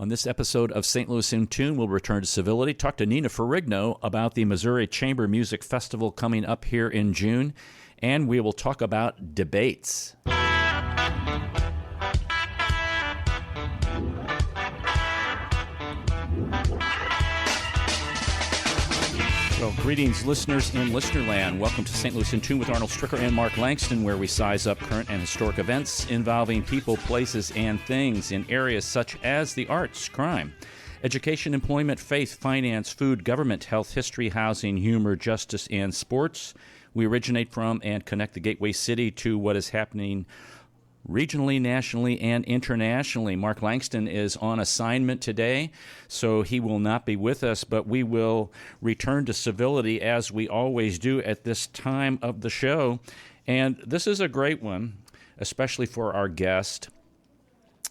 On this episode of St. Louis in Tune, we'll return to civility, talk to Nina Ferrigno about the Missouri Chamber Music Festival coming up here in June, and we will talk about debates. Well, greetings, listeners in Listenerland. Welcome to St. Louis in Tune with Arnold Stricker and Mark Langston, where we size up current and historic events involving people, places, and things in areas such as the arts, crime, education, employment, faith, finance, food, government, health, history, housing, humor, justice, and sports. We originate from and connect the gateway city to what is happening regionally, nationally, and internationally. Mark Langston is on assignment today, so he will not be with us, but we will return to civility as we always do at this time of the show. And this is a great one, especially for our guest.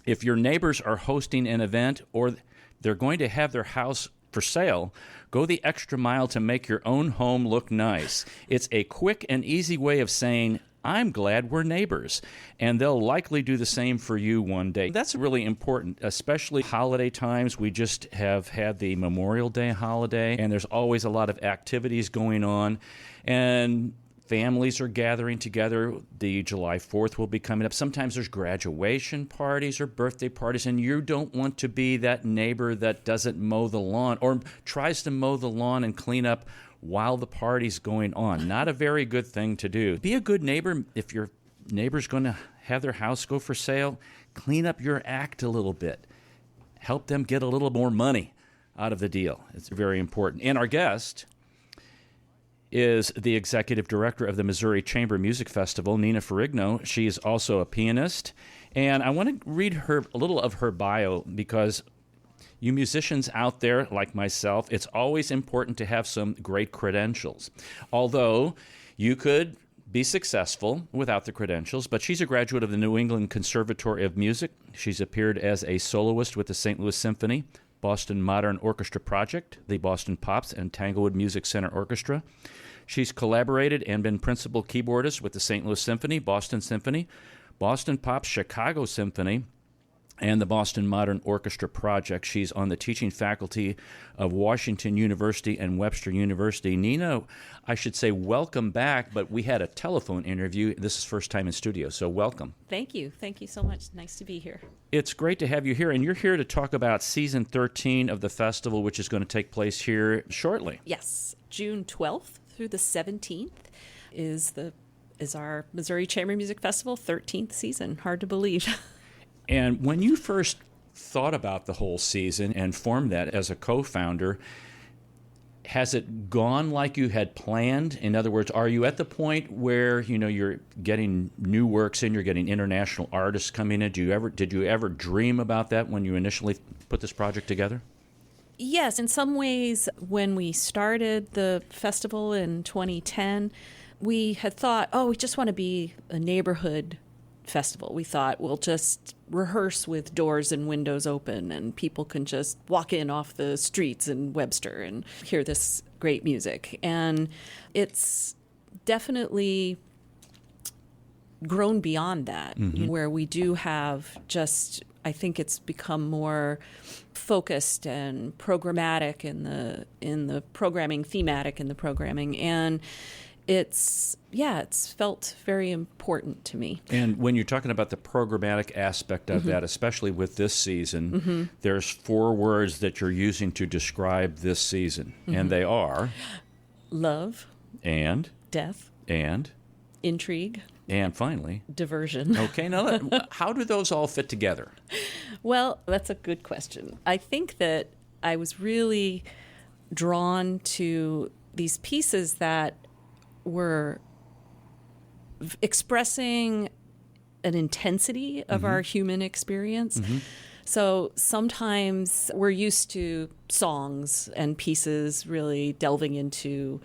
If your neighbors are hosting an event or they're going to have their house for sale, go the extra mile to make your own home look nice. It's a quick and easy way of saying, I'm glad we're neighbors, and they'll likely do the same for you one day. That's really important, especially holiday times. We just have had the Memorial Day holiday, and there's always a lot of activities going on, and families are gathering together. The July 4th will be coming up. Sometimes there's graduation parties or birthday parties, and you don't want to be that neighbor that doesn't mow the lawn or tries to mow the lawn and clean up while the party's going on. Not a very good thing to do. Be a good neighbor. If your neighbor's going to have their house go for sale, clean up your act a little bit. Help them get a little more money out of the deal. It's very important. And our guest is the executive director of the Missouri Chamber Music Festival, Nina Ferrigno. She is also a pianist. And I want to read her a little of her bio because you musicians out there, like myself, it's always important to have some great credentials. Although you could be successful without the credentials, but she's a graduate of the New England Conservatory of Music. She's appeared as a soloist with the St. Louis Symphony, Boston Modern Orchestra Project, the Boston Pops, and Tanglewood Music Center Orchestra. She's collaborated and been principal keyboardist with the St. Louis Symphony, Boston Symphony, Boston Pops, Chicago Symphony, and the Boston Modern Orchestra Project. She's on the teaching faculty of Washington University and Webster University. Nina, I should say welcome back, but we had a telephone interview. This is first time in studio, so welcome. Thank you. Thank you so much. Nice to be here. It's great to have you here, and you're here to talk about season 13 of the festival, which is going to take place here shortly. Yes. June 12th through the 17th is our Missouri Chamber Music Festival 13th season. Hard to believe. And when you first thought about the whole season and formed that as a co-founder, has it gone like you had planned? In other words, are you at the point where you're getting new works in, you're getting international artists coming in? Did you ever dream about that when you initially put this project together? Yes, in some ways, when we started the festival in 2010, we had thought, we just want to be a neighborhood festival. We thought we'll just rehearse with doors and windows open and people can just walk in off the streets in Webster and hear this great music. And it's definitely grown beyond that, where we do have I think it's become more focused and programmatic in the programming, thematic in the programming, and it's felt very important to me. And when you're talking about the programmatic aspect of that, especially with this season, there's 4 words that you're using to describe this season, and they are love, and death, and intrigue, and finally diversion. Okay, now how do those all fit together? Well, that's a good question. I think that I was really drawn to these pieces that were expressing an intensity of our human experience. So sometimes we're used to songs and pieces really delving into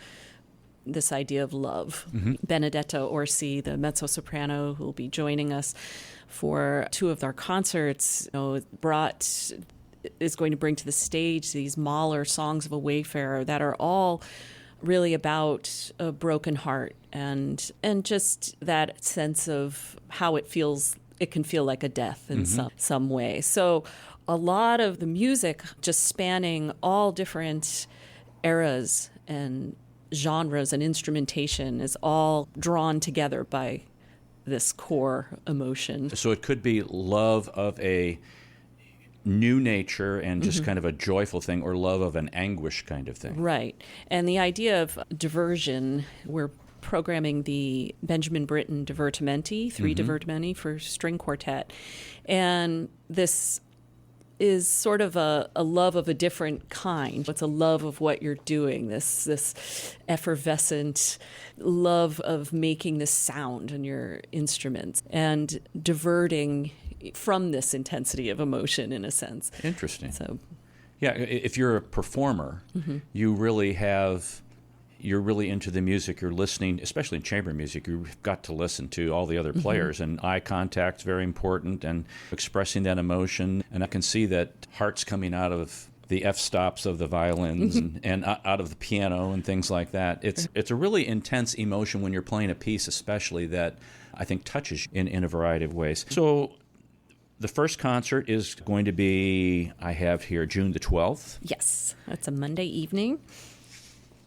this idea of love. Benedetta Orsi, the mezzo soprano who will be joining us for 2 of our concerts, is going to bring to the stage these Mahler songs of a wayfarer that are all really about a broken heart and just that sense of how it feels. It can feel like a death in some way. So a lot of the music just spanning all different eras and genres and instrumentation is all drawn together by this core emotion. So it could be love of a new nature and just kind of a joyful thing, or love of an anguish kind of thing. Right. And the idea of diversion, we're programming the Benjamin Britten Divertimenti, 3 Divertimenti for string quartet. And this is sort of a love of a different kind. It's a love of what you're doing, this effervescent love of making this sound in your instruments and diverting from this intensity of emotion, in a sense. Interesting. So, yeah, if you're a performer, you're really into the music. You're listening, especially in chamber music, you've got to listen to all the other players, and eye contact's very important, and expressing that emotion. And I can see that heart's coming out of the f-stops of the violins and out of the piano and things like that. It's a really intense emotion when you're playing a piece, especially, that I think touches you in a variety of ways. So the first concert is going to be, I have here, June the 12th. yes, that's a Monday evening.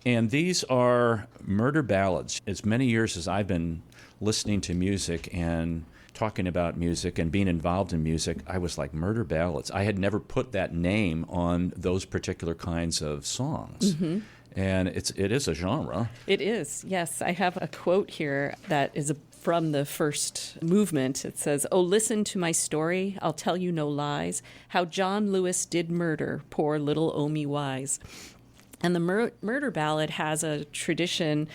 And these are murder ballads. As many years as I've been listening to music and talking about music and being involved in music, I was like, murder ballads. I had never put that name on those particular kinds of songs. And it is a genre. It is, yes. I have a quote here that is from the first movement. It says, "Oh, listen to my story, I'll tell you no lies, how John Lewis did murder poor little Omi Wise." And the murder ballad has a tradition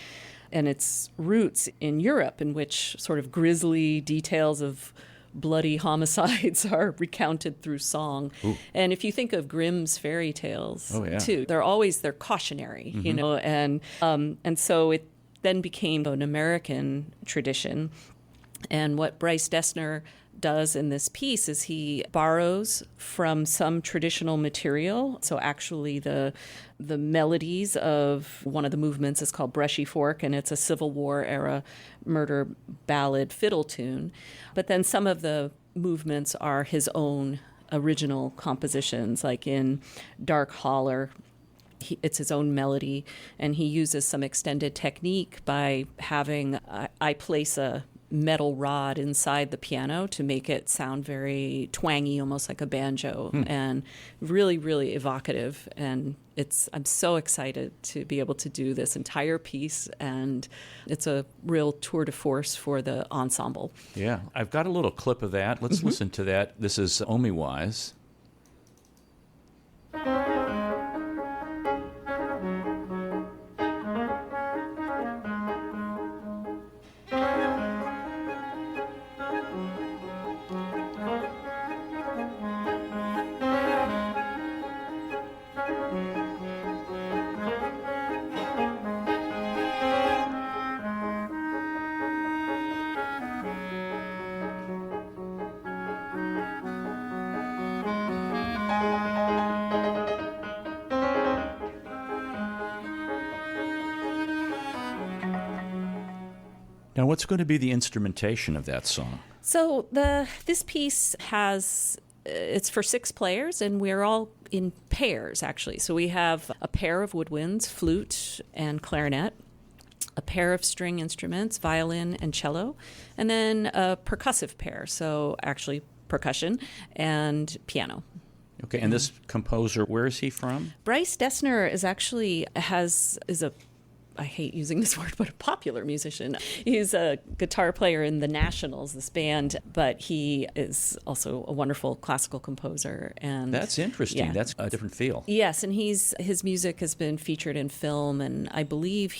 and its roots in Europe, in which sort of grisly details of bloody homicides are recounted through song. Ooh. And if you think of Grimm's fairy tales, too, they're cautionary, you know, and so it then became an American tradition. And what Bryce Dessner does in this piece is he borrows from some traditional material. So actually the melodies of one of the movements is called Brushy Fork, and it's a Civil War era murder ballad fiddle tune. But then some of the movements are his own original compositions, like in Dark Holler. It's his own melody, and he uses some extended technique by having I place a metal rod inside the piano to make it sound very twangy, almost like a banjo, and really, really evocative. And I'm so excited to be able to do this entire piece, and it's a real tour de force for the ensemble. Yeah, I've got a little clip of that. Let's listen to that. This is Omi Wise. Now, what's going to be the instrumentation of that song? So this piece it's for 6 players, and we're all in pairs, actually. So we have a pair of woodwinds, flute and clarinet, a pair of string instruments, violin and cello, and then a percussive pair, so actually percussion and piano. Okay, and this composer, where is he from? Bryce Dessner is a I hate using this word, but a popular musician. He's a guitar player in the Nationals, this band, but he is also a wonderful classical composer. And that's interesting. Yeah. That's a different feel. Yes, and his music has been featured in film, and I believe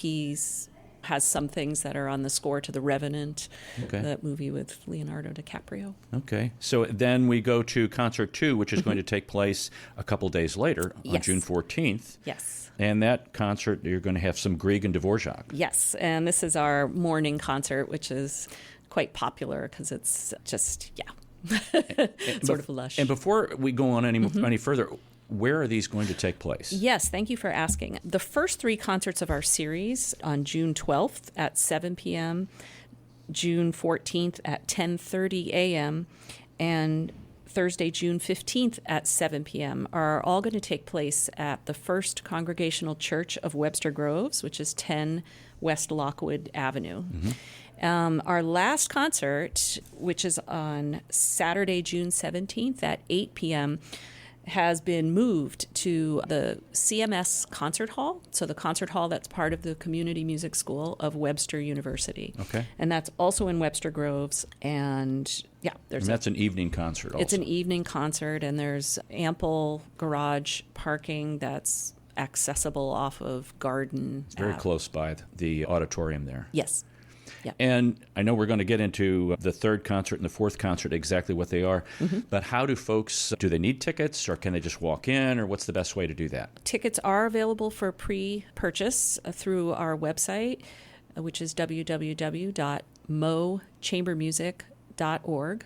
has some things that are on the score to The Revenant, that movie with Leonardo DiCaprio. Okay. So then we go to Concert 2, which is going to take place a couple days later on June 14th. Yes. And that concert, you're going to have some Grieg and Dvořák. Yes, and this is our morning concert, which is quite popular because it's just, sort of lush. And before we go on any further, where are these going to take place? Yes, thank you for asking. The first 3 concerts of our series on June 12th at 7 p.m., June 14th at 10:30 a.m., and Thursday, June 15th at 7 p.m. are all going to take place at the First Congregational Church of Webster Groves, which is 10 West Lockwood Avenue. Our last concert, which is on Saturday, June 17th at 8 p.m., has been moved to the CMS Concert Hall. So the concert hall that's part of the Community Music School of Webster University. Okay. And that's also in Webster Groves. And yeah, that's an evening concert also. It's an evening concert, and there's ample garage parking that's accessible off of Garden. It's very close by the auditorium there. Yes. Yeah. And I know we're going to get into the third concert and the fourth concert, exactly what they are. But how do folks, do they need tickets, or can they just walk in, or what's the best way to do that? Tickets are available for pre-purchase through our website, which is www.mochambermusic.org.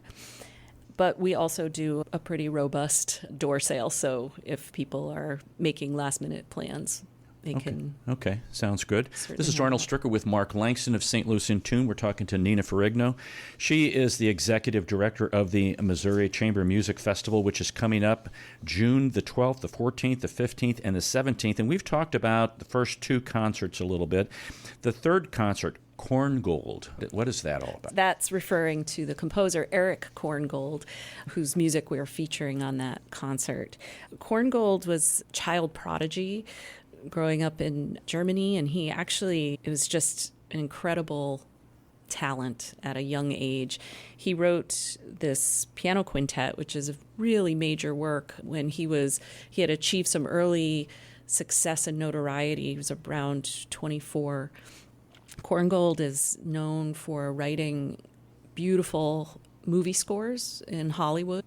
But we also do a pretty robust door sale, so if people are making last-minute plans, they can. Okay, sounds good. This is have Arnold Stricker with Mark Langston of St. Louis in Tune. We're talking to Nina Ferrigno. She is the executive director of the Missouri Chamber Music Festival, which is coming up June the 12th, the 14th, the 15th, and the 17th. And we've talked about the first two concerts a little bit. The third concert, Korngold. What is that all about? That's referring to the composer Eric Korngold, whose music we're featuring on that concert. Korngold was a child prodigy growing up in Germany, and it was just an incredible talent at a young age. He wrote this piano quintet, which is a really major work when he had achieved some early success and notoriety. He was around 24. Korngold is known for writing beautiful movie scores in Hollywood.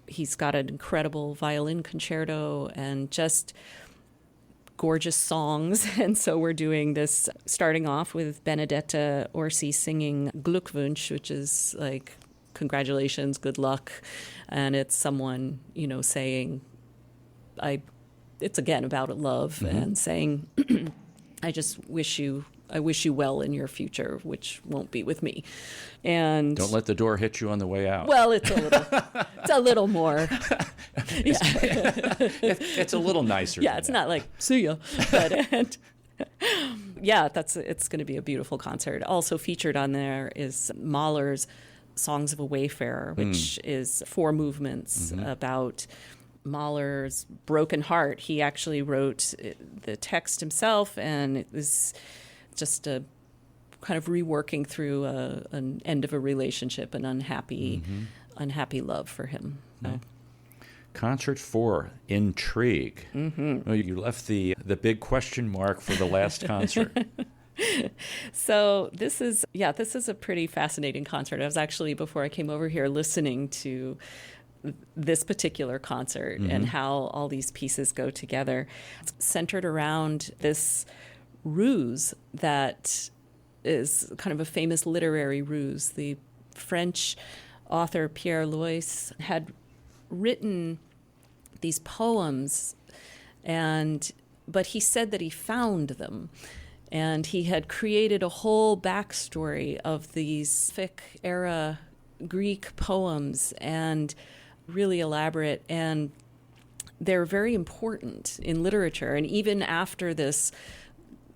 He's got an incredible violin concerto and just gorgeous songs. And so we're doing this, starting off with Benedetta Orsi singing Glückwunsch, which is like, congratulations, good luck. And it's someone, saying, it's again about love and saying, I wish you well in your future, which won't be with me. And don't let the door hit you on the way out. Well, it's a little more. It's a little nicer. Yeah, it's not like see ya, but yeah, it's going to be a beautiful concert. Also featured on there is Mahler's Songs of a Wayfarer, which is 4 movements about Mahler's broken heart. He actually wrote the text himself, and it was just a kind of reworking through an end of a relationship, an unhappy love for him. So. Concert 4, Intrigue. Well, you left the big question mark for the last concert. So this is a pretty fascinating concert. I was actually, before I came over here, listening to this particular concert and how all these pieces go together. It's centered around this ruse that is kind of a famous literary ruse. The French author Pierre Lois had written these poems, but he said that he found them, and he had created a whole backstory of these Fic era Greek poems, and really elaborate, and they're very important in literature. And even after this,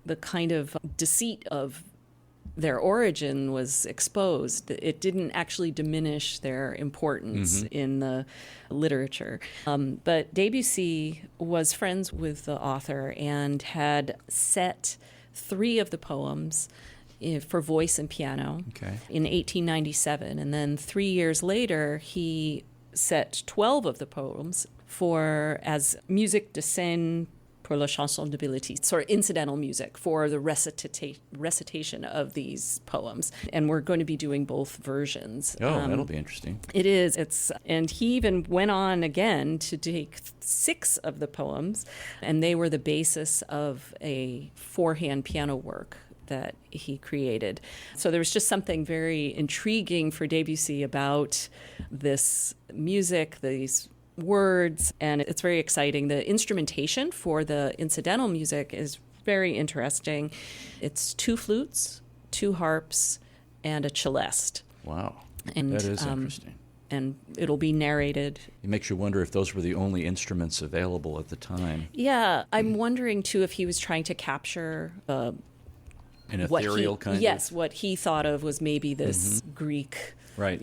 the kind of deceit of their origin was exposed, it didn't actually diminish their importance in the literature. But Debussy was friends with the author and had set 3 of the poems for voice and piano in 1897. And then 3 years later, he set 12 of the poems as musique de scène pour la chanson de ballades, sort of incidental music for the recitation of these poems. And we're going to be doing both versions. Oh, that'll be interesting. It is. And he even went on again to take 6 of the poems, and they were the basis of a 4-hand piano work that he created. So there was just something very intriguing for Debussy about this music, these words, and it's very exciting. The instrumentation for the incidental music is very interesting. It's 2 flutes, 2 harps, and a celeste. Wow. And, that is interesting. and it'll be narrated. It makes you wonder if those were the only instruments available at the time. Yeah, I'm wondering too if he was trying to capture an ethereal kind of. Yes, what he thought of was maybe this Greek, right?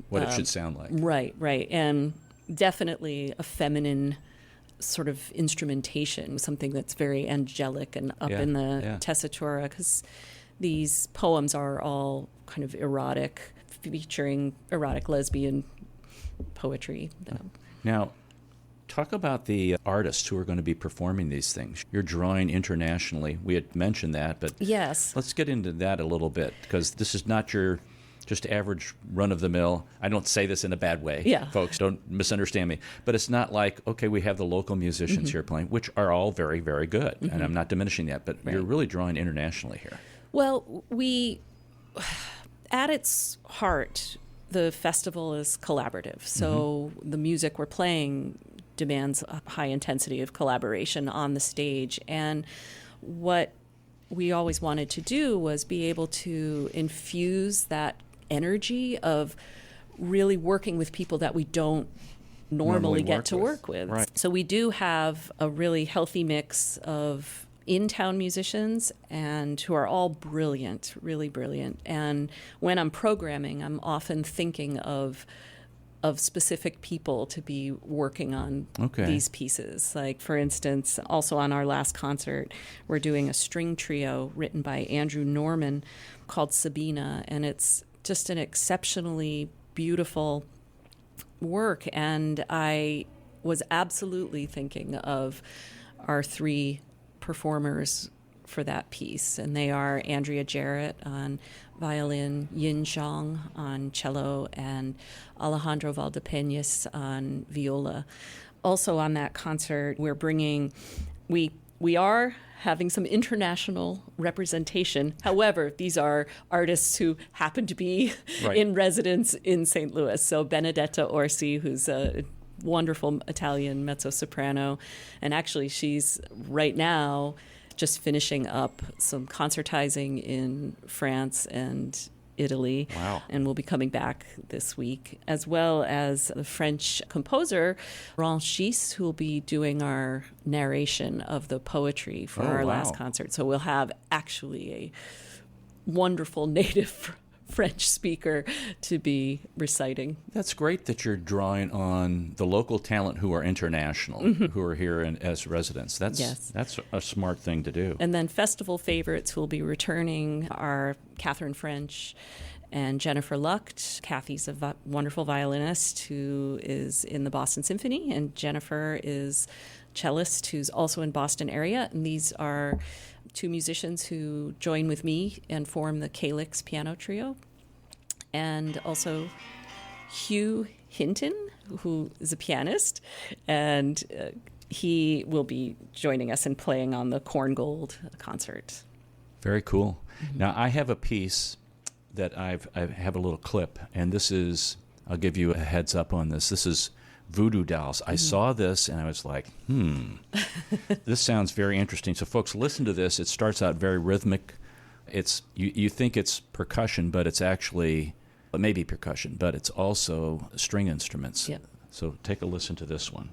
What it should sound like. Right, and definitely a feminine sort of instrumentation, something that's very angelic and up in the tessitura, because these poems are all kind of erotic, featuring erotic lesbian poetry. Now, talk about the artists who are going to be performing these things. You're drawing internationally. We had mentioned that, but yes, let's get into that a little bit, because this is not your just average run-of-the-mill. I don't say this in a bad way, folks. Don't misunderstand me. But it's not like, okay, we have the local musicians here playing, which are all very, very good, and I'm not diminishing that, but you're really drawing internationally here. Well, at its heart, the festival is collaborative. So the music we're playing demands a high intensity of collaboration on the stage. And what we always wanted to do was be able to infuse that energy of really working with people that we don't normally get to work with. Right. So we do have a really healthy mix of in-town musicians and who are all brilliant, really brilliant. And when I'm programming, I'm often thinking of specific people to be working on these pieces. Like, for instance, also on our last concert, we're doing a string trio written by Andrew Norman called Sabina, and it's just an exceptionally beautiful work. And I was absolutely thinking of our three performers for that piece, and they are Andrea Jarrett on violin, Yin Zhang on cello, and Alejandro Valdepeñas on viola. Also on that concert, we're bringing, we are having some international representation. However, these are artists who happen to be in residence in St. Louis. So Benedetta Orsi, who's a wonderful Italian mezzo-soprano, and actually she's right now just finishing up some concertizing in France and Italy. Wow. And we'll be coming back this week, as well as the French composer Ranchis, who will be doing our narration of the poetry for our last concert. So we'll have actually a wonderful native French speaker to be reciting. That's great that you're drawing on the local talent who are international, who are here as residents. That's a smart thing to do. And then festival favorites who will be returning are Catherine French and Jennifer Lucht. Kathy's a wonderful violinist who is in the Boston Symphony, and Jennifer is cellist who's also in Boston area. And these are two musicians who join with me and form the Calyx piano trio. And also Hugh Hinton, who is a pianist, and he will be joining us and playing on the Korngold concert. Very cool. Now, I have a piece that I have a little clip, and this is, I'll give you a heads up on this. This is Voodoo Dolls. I saw this and I was like, this sounds very interesting. So folks, listen to this. It starts out very rhythmic. It's you think it's percussion, but it's actually, it may be percussion, but it's also string instruments. Yep. So take a listen to this one.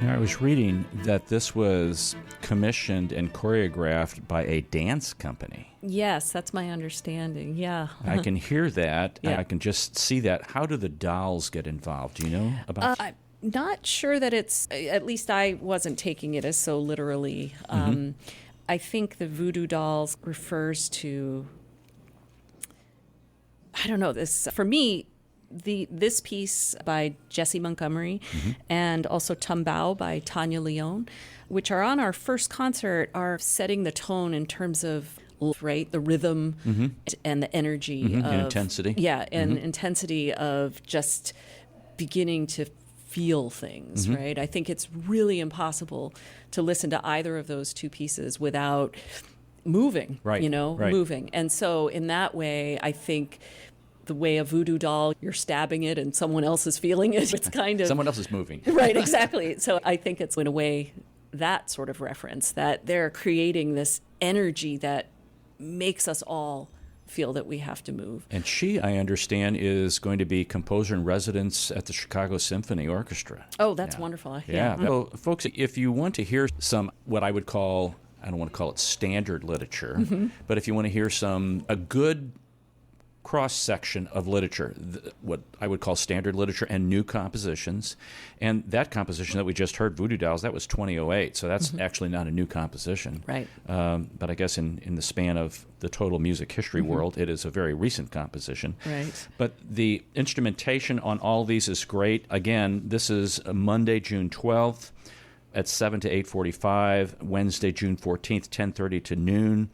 Now, I was reading that this was commissioned and choreographed by a dance company. Yes, that's my understanding. Yeah. I can hear that. Yeah. I can just see that. How do the dolls get involved? Do you know about I'm not sure that it's, at least I wasn't taking it as so literally. I think the Voodoo Dolls refers to, I don't know, this, for me, this piece by Jesse Montgomery and also Tumbao by Tanya Leone, which are on our first concert, are setting the tone in terms of the rhythm and the energy of and intensity. Yeah, and intensity of just beginning to feel things, right? I think it's really impossible to listen to either of those two pieces without moving, moving. And so in that way, I think the way a voodoo doll, you're stabbing it and someone else is feeling it. It's kind of... Someone else is moving. Right, exactly. So I think it's in a way that sort of reference, that they're creating this energy that makes us all feel that we have to move. And she, I understand, is going to be composer in residence at the Chicago Symphony Orchestra. Oh, that's wonderful. Yeah. So, folks, if you want to hear some, what I would call, I don't want to call it standard literature, but if you want to hear a good cross-section of literature, what I would call standard literature and new compositions. And that composition that we just heard, Voodoo Dolls, that was 2008, so that's actually not a new composition. Right. But I guess in the span of the total music history world, it is a very recent composition. Right. But the instrumentation on all these is great. Again, this is Monday, June 12th at 7 to 8:45, Wednesday, June 14th, 10:30 to noon,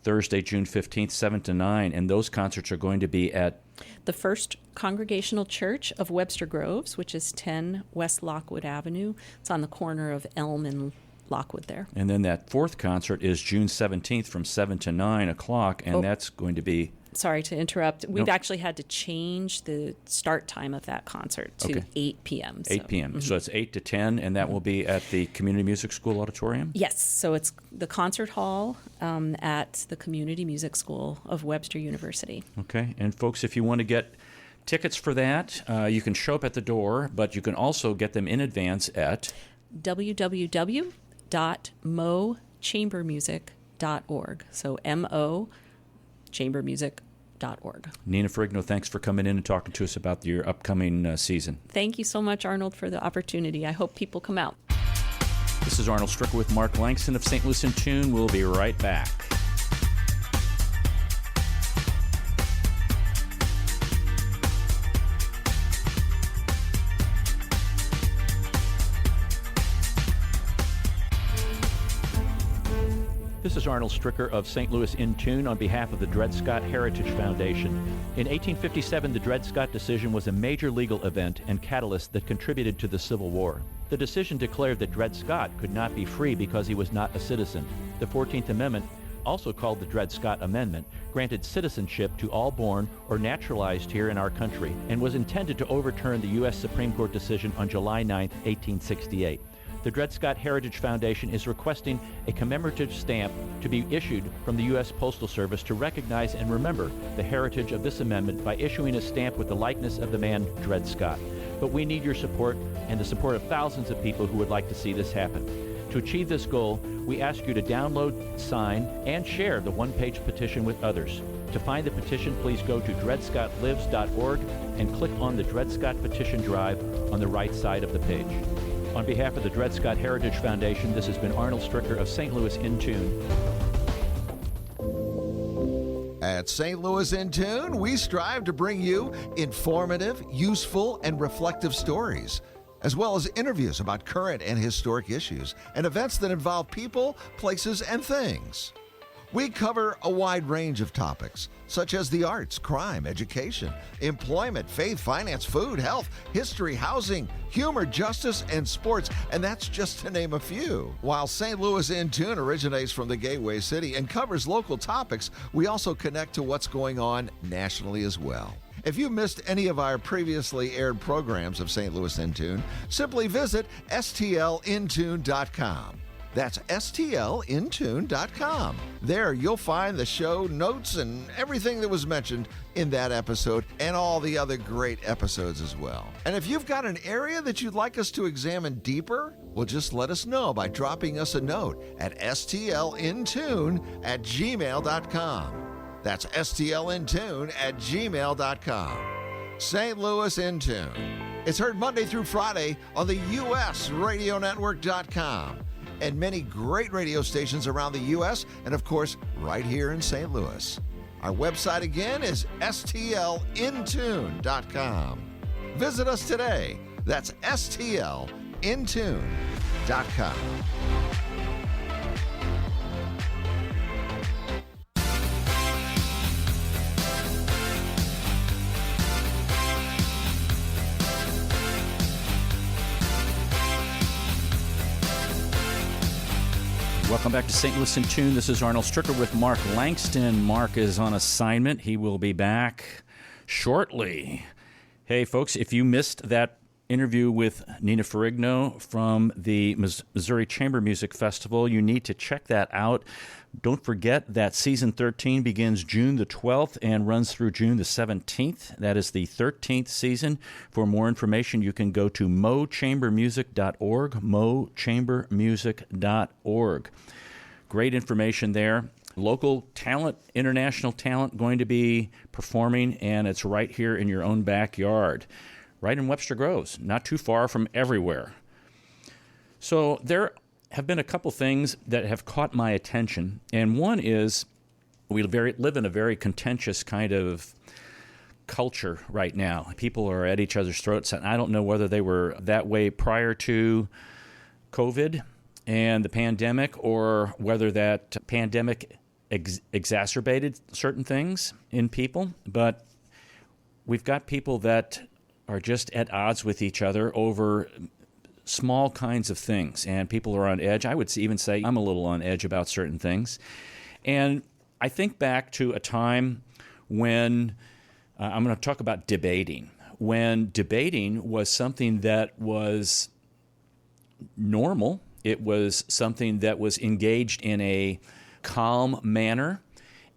Thursday, June 15th, 7 to 9, and those concerts are going to be at the First Congregational Church of Webster Groves, which is 10 West Lockwood Avenue. It's on the corner of Elm and Lockwood there. And then that fourth concert is June 17th from 7 to 9 o'clock, and that's going to be... Sorry to interrupt. We've actually had to change the start time of that concert to 8 p.m. 8 p.m. So it's 8 to 10, and that will be at the Community Music School Auditorium? Yes. So it's the concert hall at the Community Music School of Webster University. Okay. And folks, if you want to get tickets for that, you can show up at the door, but you can also get them in advance at www.mochambermusic.org. So M-O chambermusic.org. Nina Ferrigno, thanks for coming in and talking to us about your upcoming season. Thank you so much, Arnold, for the opportunity. I hope people come out. This is Arnold Stricker with Mark Langston of St. Louis in Tune. We'll be right back. This is Arnold Stricker of St. Louis in Tune on behalf of the Dred Scott Heritage Foundation. In 1857, the Dred Scott decision was a major legal event and catalyst that contributed to the Civil War. The decision declared that Dred Scott could not be free because he was not a citizen. The 14th Amendment, also called the Dred Scott Amendment, granted citizenship to all born or naturalized here in our country and was intended to overturn the U.S. Supreme Court decision on July 9, 1868. The Dred Scott Heritage Foundation is requesting a commemorative stamp to be issued from the U.S. Postal Service to recognize and remember the heritage of this amendment by issuing a stamp with the likeness of the man Dred Scott. But we need your support and the support of thousands of people who would like to see this happen. To achieve this goal, we ask you to download, sign, and share the one-page petition with others. To find the petition, please go to dredscottlives.org and click on the Dred Scott Petition Drive on the right side of the page. On behalf of the Dred Scott Heritage Foundation, this has been Arnold Stricker of St. Louis in Tune. At St. Louis in Tune, we strive to bring you informative, useful, and reflective stories, as well as interviews about current and historic issues and events that involve people, places, and things. We cover a wide range of topics, such as the arts, crime, education, employment, faith, finance, food, health, history, housing, humor, justice, and sports, and that's just to name a few. While St. Louis in Tune originates from the Gateway City and covers local topics, we also connect to what's going on nationally as well. If you missed any of our previously aired programs of St. Louis in Tune, simply visit stlintune.com. That's stlintune.com. There you'll find the show notes and everything that was mentioned in that episode and all the other great episodes as well. And if you've got an area that you'd like us to examine deeper, well, just let us know by dropping us a note at stlintune@gmail.com. That's stlintune@gmail.com. St. Louis in Tune. It's heard Monday through Friday on the USRadioNetwork.com. and many great radio stations around the U.S. and, of course, right here in St. Louis. Our website again is stlintune.com. Visit us today. That's stlintune.com. Welcome back to St. Louis in Tune. This is Arnold Stricker with Mark Langston. Mark is on assignment. He will be back shortly. Hey, folks, if you missed that interview with Nina Ferrigno from the Missouri Chamber Music Festival, you need to check that out. Don't forget that Season 13 begins June the 12th and runs through June the 17th. That is the 13th season. For more information, you can go to mochambermusic.org, mochambermusic.org. Great information there. Local talent, international talent going to be performing, and it's right here in your own backyard, right in Webster Groves, not too far from everywhere. So there have been a couple things that have caught my attention, and one is we live in a very contentious kind of culture right now. People are at each other's throats, and I don't know whether they were that way prior to COVID and the pandemic, or whether that pandemic exacerbated certain things in people. But we've got people that are just at odds with each other over small kinds of things, and people are on edge. I would even say I'm a little on edge about certain things. And I think back to a time when I'm going to talk about debating, when debating was something that was normal. It was something that was engaged in a calm manner.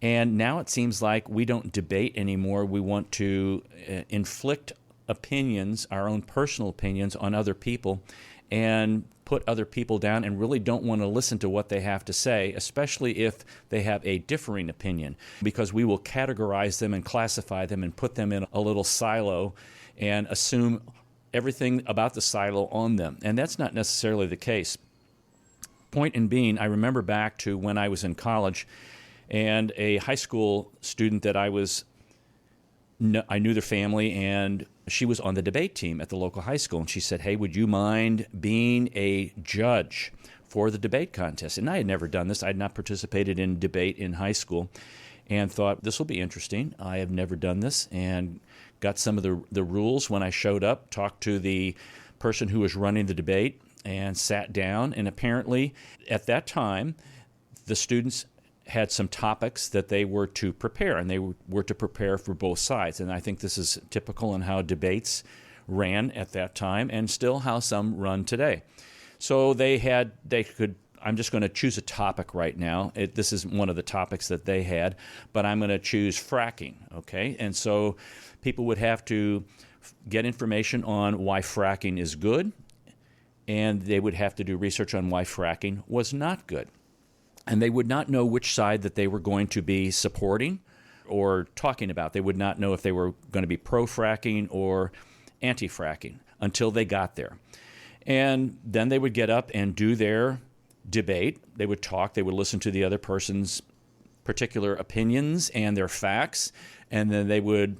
And now it seems like we don't debate anymore. We want to inflict opinions, our own personal opinions, on other people and put other people down, and really don't want to listen to what they have to say, especially if they have a differing opinion, because we will categorize them and classify them and put them in a little silo and assume everything about the silo on them. And that's not necessarily the case. Point in being, I remember back to when I was in college, and a high school student that I knew their family, and she was on the debate team at the local high school, and she said, "Hey, would you mind being a judge for the debate contest?" And I had never done this. I had not participated in debate in high school, and thought, this will be interesting. I have never done this, and got some of the rules when I showed up, talked to the person who was running the debate, and sat down. And apparently, at that time, the students had some topics that they were to prepare, and they were to prepare for both sides. And I think this is typical in how debates ran at that time, and still how some run today. So I'm just going to choose a topic right now. This is one of the topics that they had, but I'm going to choose fracking, okay? And so people would have to get information on why fracking is good, and they would have to do research on why fracking was not good. And they would not know which side that they were going to be supporting or talking about. They would not know if they were going to be pro-fracking or anti-fracking until they got there. And then they would get up and do their debate. They would talk. They would listen to the other person's particular opinions and their facts, and then they would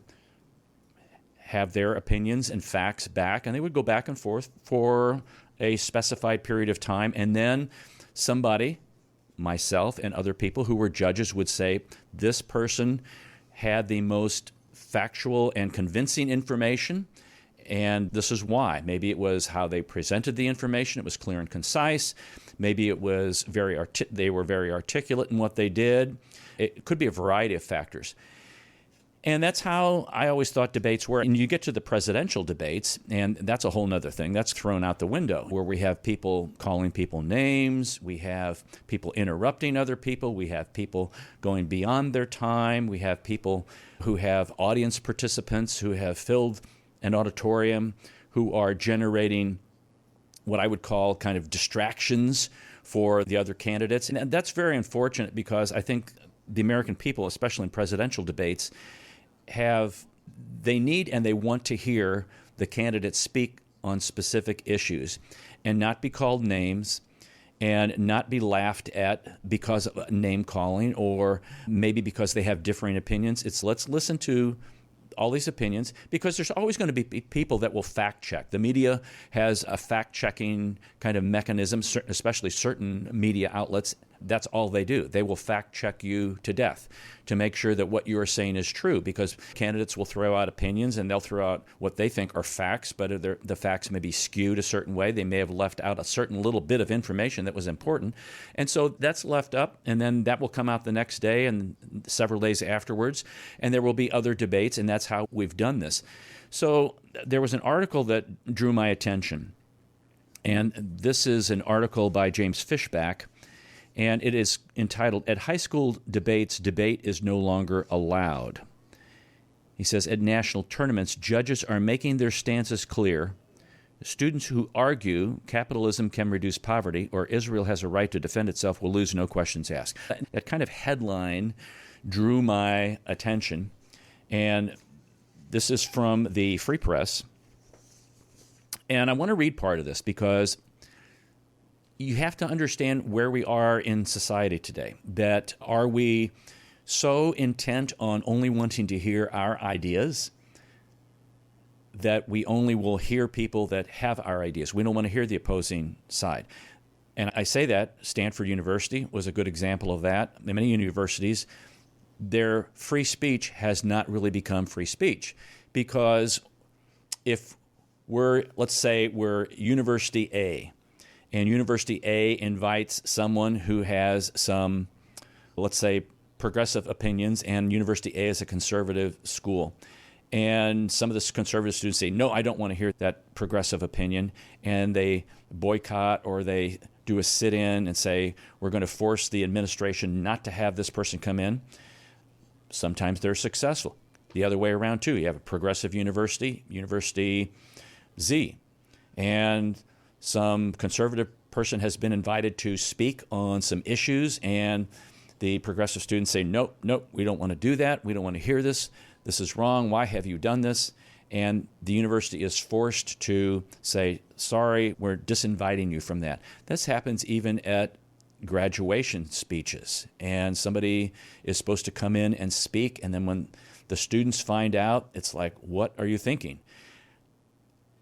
have their opinions and facts back, and they would go back and forth for a specified period of time. And then somebody, myself and other people who were judges, would say, this person had the most factual and convincing information, and this is why. Maybe it was how they presented the information. It was clear and concise. Maybe it was they were very articulate in what they did. It could be a variety of factors. And that's how I always thought debates were. And you get to the presidential debates, and that's a whole other thing. That's thrown out the window, where we have people calling people names. We have people interrupting other people. We have people going beyond their time. We have people who have audience participants who have filled an auditorium, who are generating what I would call kind of distractions for the other candidates. And that's very unfortunate, because I think the American people, especially in presidential debates, they need and they want to hear the candidates speak on specific issues and not be called names and not be laughed at because of name calling or maybe because they have differing opinions. It's let's listen to all these opinions, because there's always going to be people that will fact check. The media has a fact checking kind of mechanism, especially certain media outlets. That's all they do. They will fact check you to death to make sure that what you are saying is true, because candidates will throw out opinions and they'll throw out what they think are facts, but the facts may be skewed a certain way. They may have left out a certain little bit of information that was important. And so that's left up, and then that will come out the next day and several days afterwards, and there will be other debates, and that's how we've done this. So there was an article that drew my attention, and this is an article by James Fishback, and it is entitled, "At High School Debates, Debate is No Longer Allowed." He says, "At national tournaments, judges are making their stances clear. Students who argue capitalism can reduce poverty or Israel has a right to defend itself will lose, no questions asked." That kind of headline drew my attention, and this is from the Free Press. And I want to read part of this because you have to understand where we are in society today. That are we so intent on only wanting to hear our ideas that we only will hear people that have our ideas? We don't want to hear the opposing side. And I say that Stanford University was a good example of that. In many universities, their free speech has not really become free speech, because if let's say we're University A, and University A invites someone who has some, let's say, progressive opinions, and University A is a conservative school. And some of the conservative students say, no, I don't want to hear that progressive opinion. And they boycott or they do a sit-in and say, we're going to force the administration not to have this person come in. Sometimes they're successful. The other way around, too. You have a progressive university, University Z, and some conservative person has been invited to speak on some issues, and the progressive students say, nope, we don't want to do that. We don't want to hear this. This is wrong. Why have you done this? And the university is forced to say, sorry, we're disinviting you from that. This happens even at graduation speeches. And somebody is supposed to come in and speak, and then when the students find out, it's like, what are you thinking?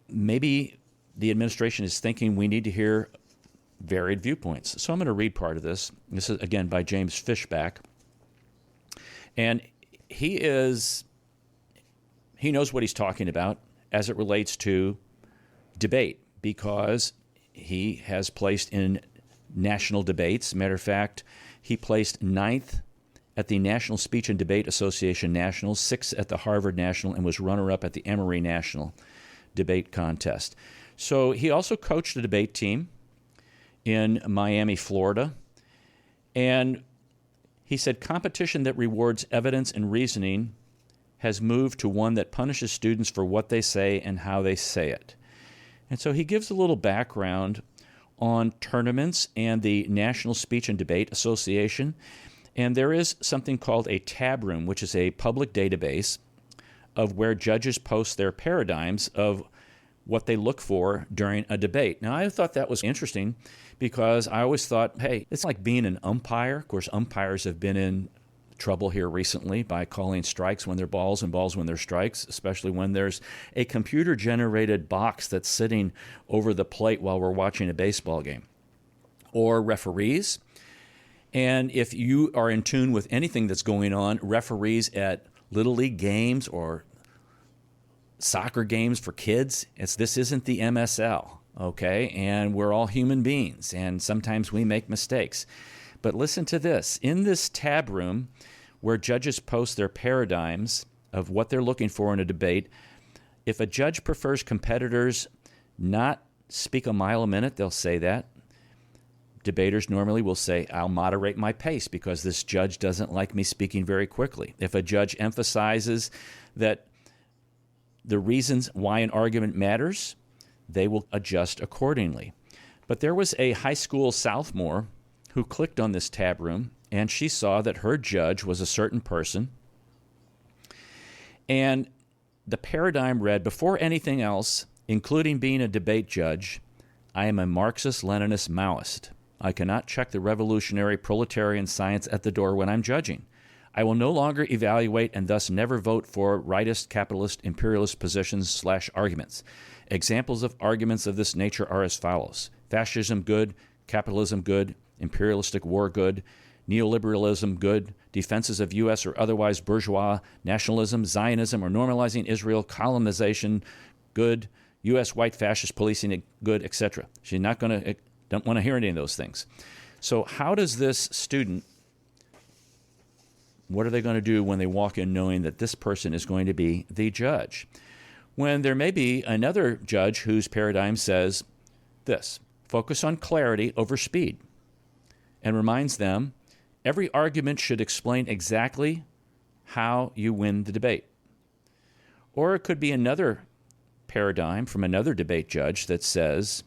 Maybe the administration is thinking we need to hear varied viewpoints. So I'm going to read part of this. This is, again, by James Fishback. And he knows what he's talking about as it relates to debate, because he has placed in national debates. Matter of fact, he placed 9th at the National Speech and Debate Association Nationals, 6th at the Harvard National, and was runner-up at the Emory National Debate Contest. So he also coached a debate team in Miami, Florida. And he said competition that rewards evidence and reasoning has moved to one that punishes students for what they say and how they say it. And so he gives a little background on tournaments and the National Speech and Debate Association. And there is something called a tab room, which is a public database of where judges post their paradigms of what they look for during a debate. Now, I thought that was interesting because I always thought, hey, it's like being an umpire. Of course, umpires have been in trouble here recently by calling strikes when they're balls and balls when they're strikes, especially when there's a computer-generated box that's sitting over the plate while we're watching a baseball game. Or referees. And if you are in tune with anything that's going on, referees at Little League games or soccer games for kids, this isn't the MSL, okay? And we're all human beings, and sometimes we make mistakes. But listen to this. In this tab room where judges post their paradigms of what they're looking for in a debate, if a judge prefers competitors not speak a mile a minute, they'll say that. Debaters normally will say, I'll moderate my pace because this judge doesn't like me speaking very quickly. If a judge emphasizes that the reasons why an argument matters, they will adjust accordingly. But there was a high school sophomore who clicked on this tab room, and she saw that her judge was a certain person. And the paradigm read, before anything else, including being a debate judge, I am a Marxist-Leninist Maoist. I cannot check the revolutionary proletarian science at the door when I'm judging. I will no longer evaluate and thus never vote for rightist, capitalist, imperialist positions / arguments. Examples of arguments of this nature are as follows. Fascism good, capitalism good, imperialistic war good, neoliberalism good, defenses of U.S. or otherwise bourgeois nationalism, Zionism, or normalizing Israel, colonization good, U.S. white fascist policing good, etc. She's don't want to hear any of those things. So how does this student, what are they going to do when they walk in knowing that this person is going to be the judge? When there may be another judge whose paradigm says this, focus on clarity over speed, and reminds them every argument should explain exactly how you win the debate. Or it could be another paradigm from another debate judge that says,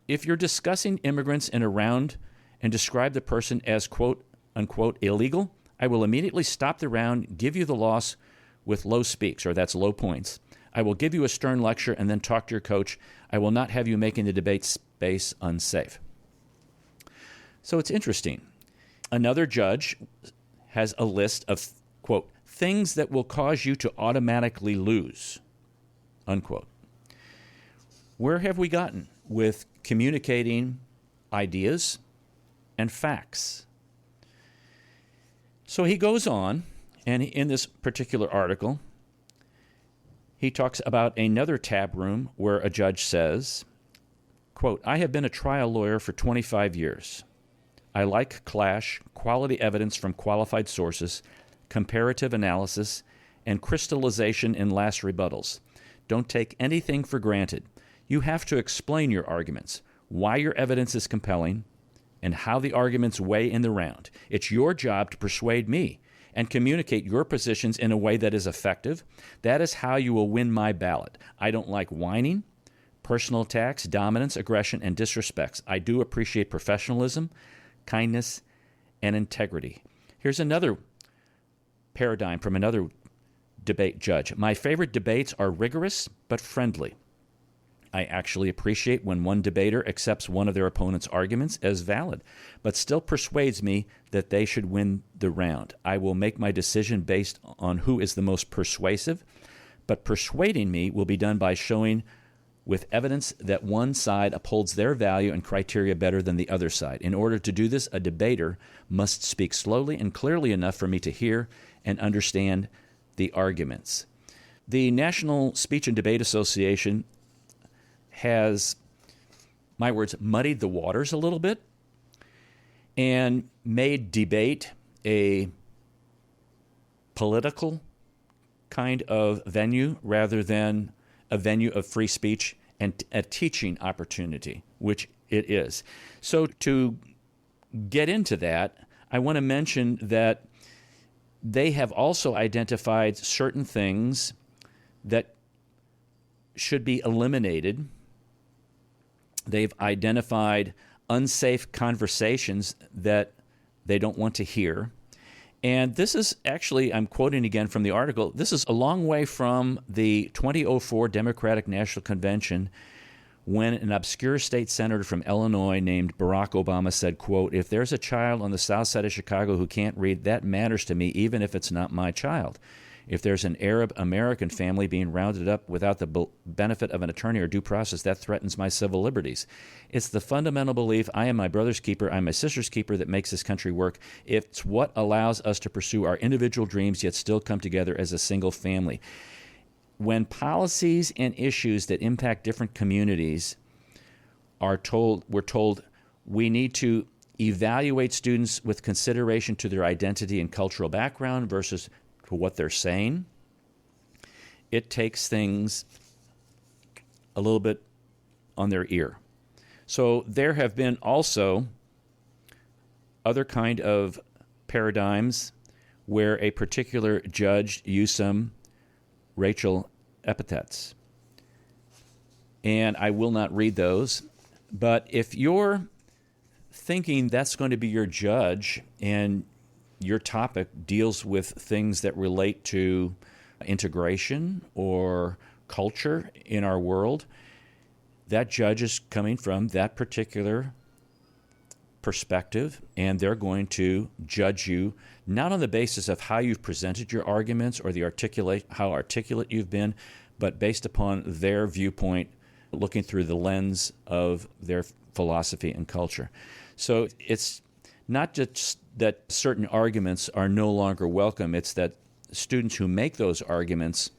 if you're discussing immigrants in a round and describe the person as quote unquote illegal, I will immediately stop the round, give you the loss with low speaks, or that's low points. I will give you a stern lecture and then talk to your coach. I will not have you making the debate space unsafe. So it's interesting. Another judge has a list of, quote, things that will cause you to automatically lose, unquote. Where have we gotten with communicating ideas and facts? So he goes on, and in this particular article, he talks about another tab room where a judge says, quote, I have been a trial lawyer for 25 years. I like clash, quality evidence from qualified sources, comparative analysis, and crystallization in last rebuttals. Don't take anything for granted. You have to explain your arguments, why your evidence is compelling, and how the arguments weigh in the round. It's your job to persuade me and communicate your positions in a way that is effective. That is how you will win my ballot. I don't like whining, personal attacks, dominance, aggression, and disrespects. I do appreciate professionalism, kindness, and integrity. Here's another paradigm from another debate judge. My favorite debates are rigorous but friendly. I actually appreciate when one debater accepts one of their opponent's arguments as valid, but still persuades me that they should win the round. I will make my decision based on who is the most persuasive, but persuading me will be done by showing with evidence that one side upholds their value and criteria better than the other side. In order to do this, a debater must speak slowly and clearly enough for me to hear and understand the arguments. The National Speech and Debate Association has, my words, muddied the waters a little bit and made debate a political kind of venue rather than a venue of free speech and a teaching opportunity, which it is. So to get into that, I want to mention that they have also identified certain things that should be eliminated. They've identified unsafe conversations that they don't want to hear. And this is actually, I'm quoting again from the article, this is a long way from the 2004 Democratic National Convention when an obscure state senator from Illinois named Barack Obama said, quote, if there's a child on the south side of Chicago who can't read, that matters to me even if it's not my child. If there's an Arab-American family being rounded up without the benefit of an attorney or due process, that threatens my civil liberties. It's the fundamental belief, I am my brother's keeper, I'm my sister's keeper, that makes this country work. It's what allows us to pursue our individual dreams yet still come together as a single family. When policies and issues that impact different communities we're told we need to evaluate students with consideration to their identity and cultural background versus to what they're saying, it takes things a little bit on their ear. So there have been also other kind of paradigms where a particular judge used some racial epithets. And I will not read those, but if you're thinking that's going to be your judge and your topic deals with things that relate to integration or culture in our world, that judge is coming from that particular perspective, and they're going to judge you not on the basis of how you've presented your arguments or how articulate you've been, but based upon their viewpoint, looking through the lens of their philosophy and culture. So it's not just that certain arguments are no longer welcome, it's that students who make those arguments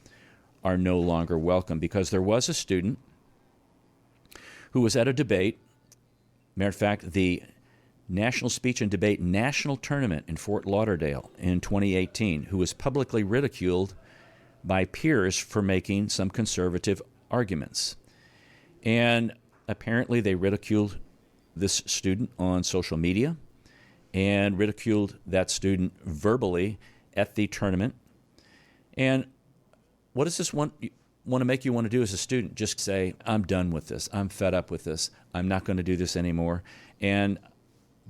are no longer welcome. Because there was a student who was at a debate, matter of fact, the National Speech and Debate National Tournament in Fort Lauderdale in 2018, who was publicly ridiculed by peers for making some conservative arguments. And apparently they ridiculed this student on social media and ridiculed that student verbally at the tournament. And what does this want to make you want to do as a student? Just say, I'm done with this. I'm fed up with this. I'm not going to do this anymore. And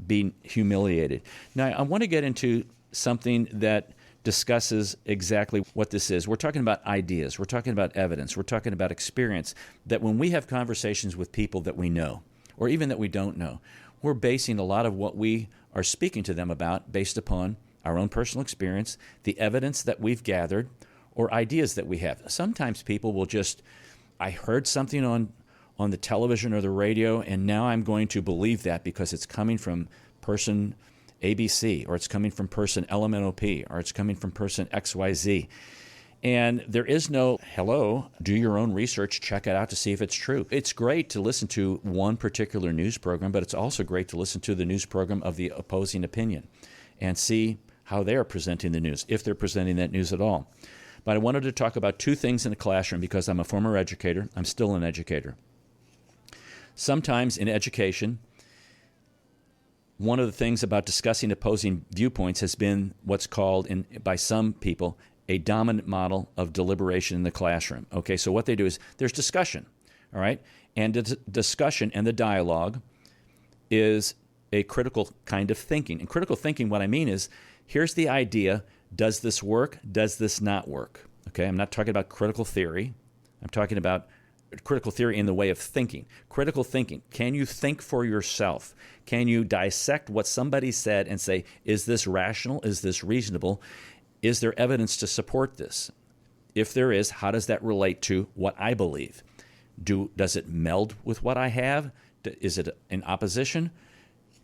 be humiliated. Now, I want to get into something that discusses exactly what this is. We're talking about ideas. We're talking about evidence. We're talking about experience. That when we have conversations with people that we know, or even that we don't know, we're basing a lot of what we are speaking to them about based upon our own personal experience, the evidence that we've gathered, or ideas that we have. Sometimes people will just, I heard something on the television or the radio, and now I'm going to believe that because it's coming from person ABC, or it's coming from person LMNOP, or it's coming from person XYZ. And there is no, hello, do your own research, check it out to see if it's true. It's great to listen to one particular news program, but it's also great to listen to the news program of the opposing opinion and see how they are presenting the news, if they're presenting that news at all. But I wanted to talk about two things in the classroom because I'm a former educator. I'm still an educator. Sometimes in education, one of the things about discussing opposing viewpoints has been what's called, by some people, a dominant model of deliberation in the classroom. Okay, so what they do is there's discussion, all right? And the discussion and the dialogue is a critical kind of thinking. And critical thinking, what I mean is, here's the idea, does this work? Does this not work? Okay, I'm not talking about critical theory. I'm talking about critical theory in the way of thinking. Critical thinking. Can you think for yourself? Can you dissect what somebody said and say, is this rational? Is this reasonable? Is there evidence to support this? If there is, how does that relate to what I believe? Does it meld with what I have? Is it in opposition?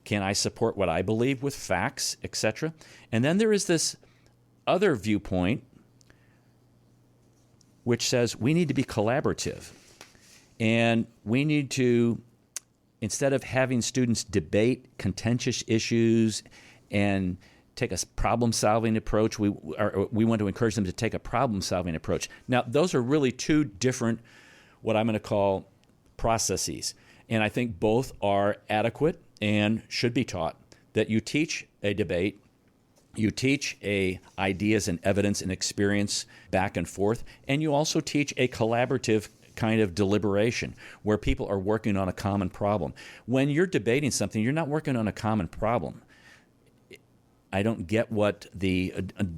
Can I support what I believe with facts, etc.? And then there is this other viewpoint which says we need to be collaborative. And we need to, instead of having students debate contentious issues and take a problem-solving approach, we want to encourage them to take a problem-solving approach. Now, those are really two different, what I'm going to call, processes. And I think both are adequate and should be taught. That you teach a debate, you teach ideas and evidence and experience back and forth, and you also teach a collaborative kind of deliberation where people are working on a common problem. When you're debating something, you're not working on a common problem. I don't get what the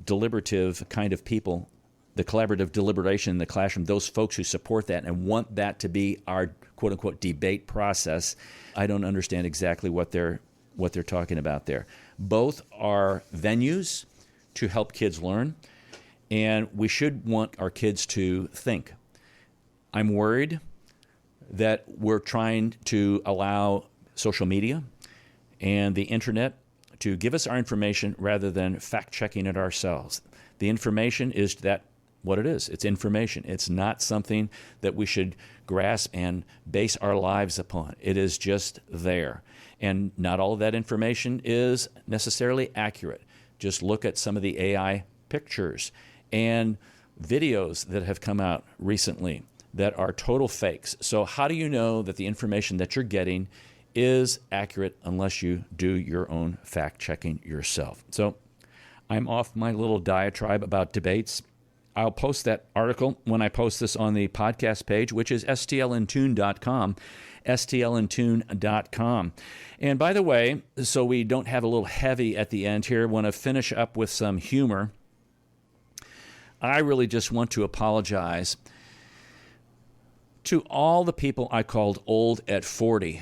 deliberative kind of people, the collaborative deliberation in the classroom, those folks who support that and want that to be our quote-unquote debate process, I don't understand exactly what they're talking about there. Both are venues to help kids learn, and we should want our kids to think. I'm worried that we're trying to allow social media and the internet to give us our information rather than fact-checking it ourselves. The information is what it is. It's information. It's not something that we should grasp and base our lives upon. It is just there. And not all of that information is necessarily accurate. Just look at some of the AI pictures and videos that have come out recently that are total fakes. So how do you know that the information that you're getting is accurate unless you do your own fact-checking yourself? So I'm off my little diatribe about debates. I'll post that article when I post this on the podcast page, which is stlintune.com, stlintune.com. And by the way, so we don't have a little heavy at the end here, I want to finish up with some humor. I really just want to apologize to all the people I called old at 40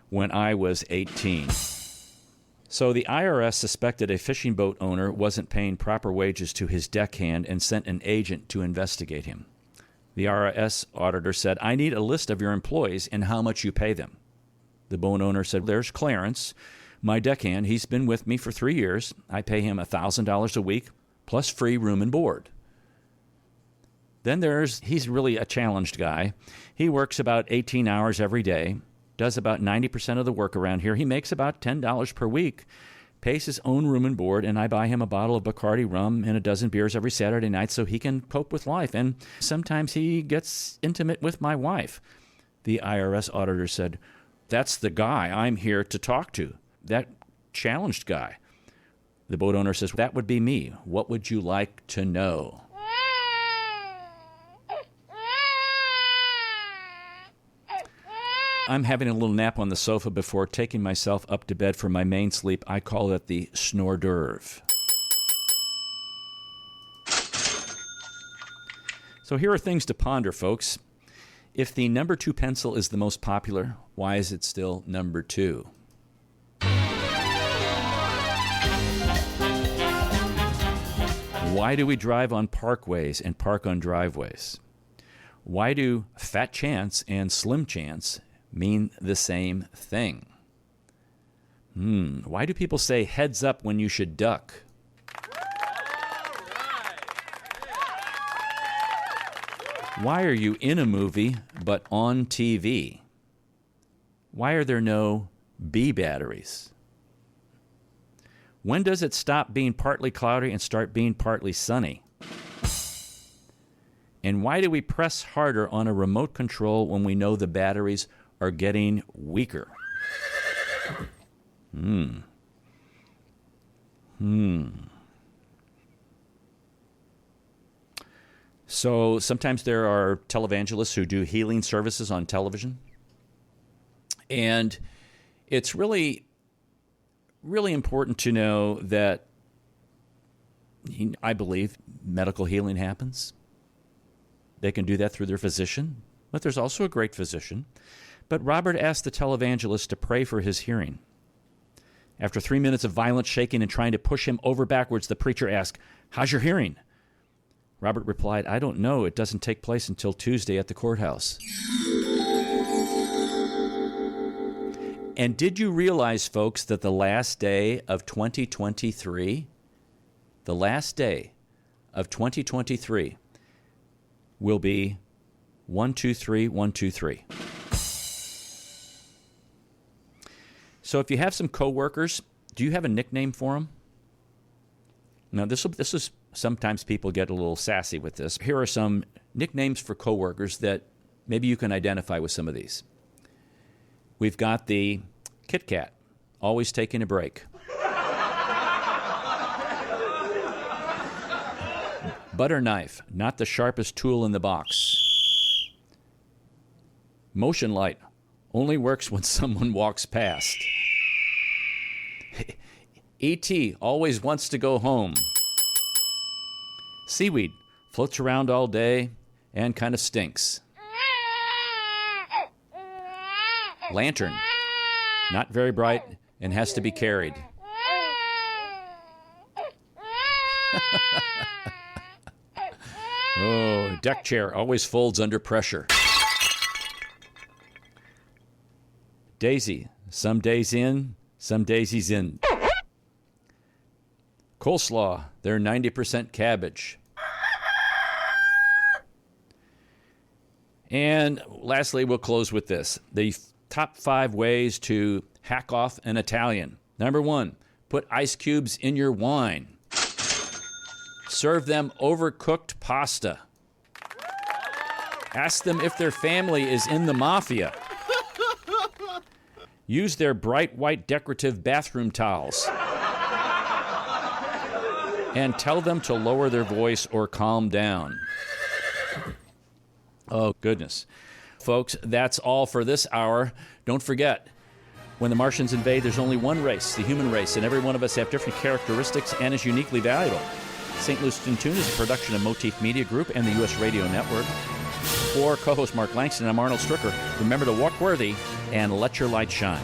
when I was 18. So the IRS suspected a fishing boat owner wasn't paying proper wages to his deckhand and sent an agent to investigate him. The IRS auditor said, "I need a list of your employees and how much you pay them." The boat owner said, "There's Clarence, my deckhand. He's been with me for 3 years. I pay him $1,000 a week plus free room and board." Then he's really a challenged guy. He works about 18 hours every day, does about 90% of the work around here. He makes about $10 per week, pays his own room and board, and I buy him a bottle of Bacardi rum and a dozen beers every Saturday night so he can cope with life. And sometimes he gets intimate with my wife. The IRS auditor said, "That's the guy I'm here to talk to, that challenged guy." The boat owner says, "That would be me. What would you like to know?" "I'm having a little nap on the sofa before taking myself up to bed for my main sleep. I call it the hors d'oeuvre." So here are things to ponder, folks. If the number 2 pencil is the most popular, why is it still number 2? Why do we drive on parkways and park on driveways? Why do fat chance and slim chance mean the same thing? Why do people say heads up when you should duck? Why are you in a movie but on TV? Why are there no B batteries? When does it stop being partly cloudy and start being partly sunny? And why do we press harder on a remote control when we know the batteries are getting weaker? So sometimes there are televangelists who do healing services on television. And it's really, really important to know that I believe medical healing happens. They can do that through their physician, but there's also a great physician. But Robert asked the televangelist to pray for his hearing. After 3 minutes of violent shaking and trying to push him over backwards, the preacher asked, "How's your hearing?" Robert replied, "I don't know. It doesn't take place until Tuesday at the courthouse." And did you realize, folks, that the last day of 2023 will be 123-123. So if you have some coworkers, do you have a nickname for them? Now, this is sometimes people get a little sassy with this. Here are some nicknames for coworkers that maybe you can identify with some of these. We've got the Kit Kat, always taking a break. Butter knife, not the sharpest tool in the box. Motion light, only works when someone walks past. E.T. always wants to go home. Seaweed, floats around all day and kind of stinks. Lantern, not very bright and has to be carried. Oh, deck chair always folds under pressure. Daisy, some days in, some daisies in. Coleslaw, they're 90% cabbage. And lastly, we'll close with this. The top 5 ways to hack off an Italian. Number 1, put ice cubes in your wine. Serve them overcooked pasta. Ask them if their family is in the mafia. Use their bright white decorative bathroom towels. And tell them to lower their voice or calm down. Oh, goodness. Folks, that's all for this hour. Don't forget, when the Martians invade, there's only one race, the human race, and every one of us have different characteristics and is uniquely valuable. St. Louis in Tune is a production of Motif Media Group and the U.S. Radio Network. For co-host Mark Langston, I'm Arnold Stricker. Remember to walk worthy and let your light shine.